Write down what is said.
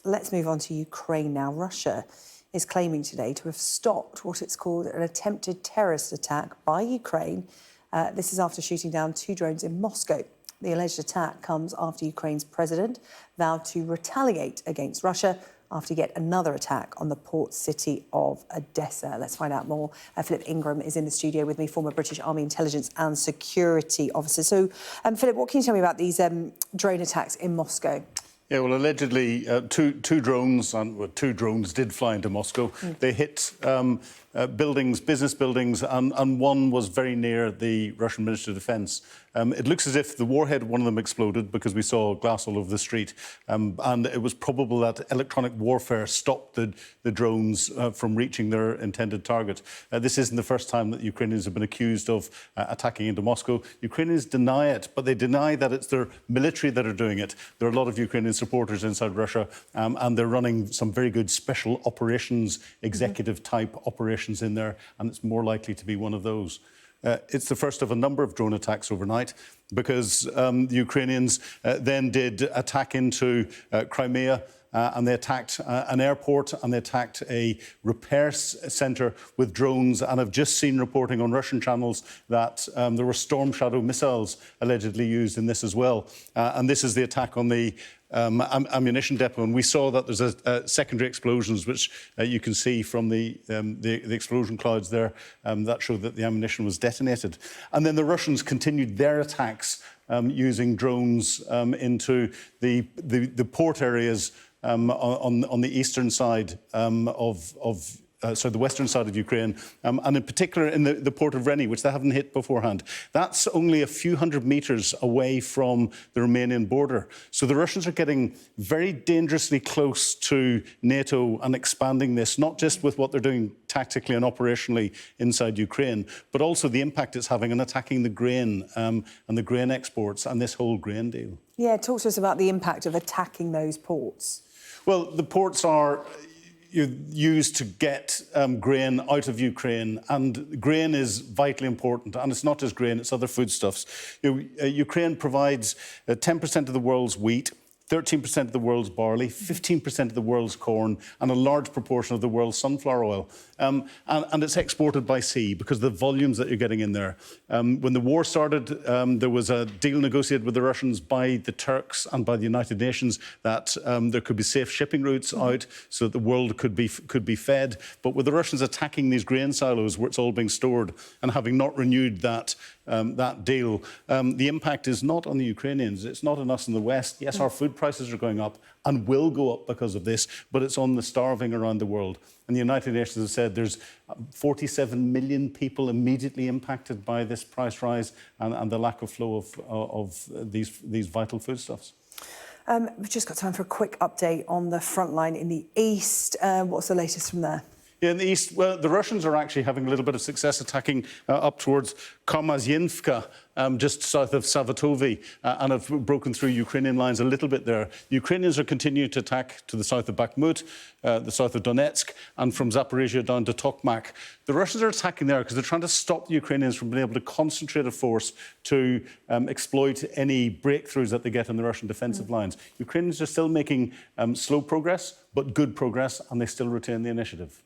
Let's move on to Ukraine now. Russia is claiming today to have stopped what it's called an attempted terrorist attack by Ukraine. This is after shooting down 2 drones in Moscow. The alleged attack comes after Ukraine's president vowed to retaliate against Russia after yet another attack on the port city of Odesa. Let's find out more. Philip Ingram is in the studio with me, former British Army intelligence and security officer. So, Philip, what can you tell me about these drone attacks in Moscow? Yeah, well, allegedly, two drones did fly into Moscow. They hit buildings, business buildings, and one was very near the Russian Ministry of Defence. It looks as if the warhead, one of them exploded because we saw glass all over the street. And it was probable that electronic warfare stopped the drones from reaching their intended target. This isn't the first time that Ukrainians have been accused of attacking into Moscow. Ukrainians deny it, but they deny that it's their military that are doing it. There are a lot of Ukrainian supporters inside Russia, and they're running some very good special operations, executive-type operations in there, and it's more likely to be one of those. It's the first of a number of drone attacks overnight because the Ukrainians then did attack into Crimea, and they attacked an airport, and they attacked a repair centre with drones. And I've just seen reporting on Russian channels that there were Storm Shadow missiles allegedly used in this as well. And this is the attack on the ammunition depot, and we saw that there's a secondary explosions, which you can see from the explosion clouds there, that showed that the ammunition was detonated. And then the Russians continued their attacks using drones into the port areas on the eastern side the western side of Ukraine, and in particular in the port of Reni, which they haven't hit beforehand. That's only a few hundred metres away from the Romanian border. So the Russians are getting very dangerously close to NATO and expanding this, not just with what they're doing tactically and operationally inside Ukraine, but also the impact it's having on attacking the grain and the grain exports and this whole grain deal. Yeah, talk to us about the impact of attacking those ports. Well, the ports are used to get grain out of Ukraine, and grain is vitally important. And it's not just grain, it's other foodstuffs. Ukraine provides 10% of the world's wheat, 13% of the world's barley, 15% of the world's corn, and a large proportion of the world's sunflower oil. And it's exported by sea because of the volumes that you're getting in there. When the war started, there was a deal negotiated with the Russians by the Turks and by the United Nations that there could be safe shipping routes out so that the world could be fed. But with the Russians attacking these grain silos where it's all being stored and having not renewed that deal, the impact is not on the Ukrainians. It's not on us in the West. Yes, our food prices are going up and will go up because of this, but it's on the starving around the world. And the United Nations have said there's 47 million people immediately impacted by this price rise and the lack of flow of these vital foodstuffs. We've just got time for a quick update on the front line in the east. What's the latest from there? Yeah, in the east, well, the Russians are actually having a little bit of success attacking up towards Karmazyinivka, just south of Savatovi, and have broken through Ukrainian lines a little bit there. Ukrainians are continuing to attack to the south of Bakhmut, the south of Donetsk, and from Zaporizhia down to Tokmak. The Russians are attacking there because they're trying to stop the Ukrainians from being able to concentrate a force to exploit any breakthroughs that they get in the Russian defensive lines. Ukrainians are still making slow progress, but good progress, and they still retain the initiative.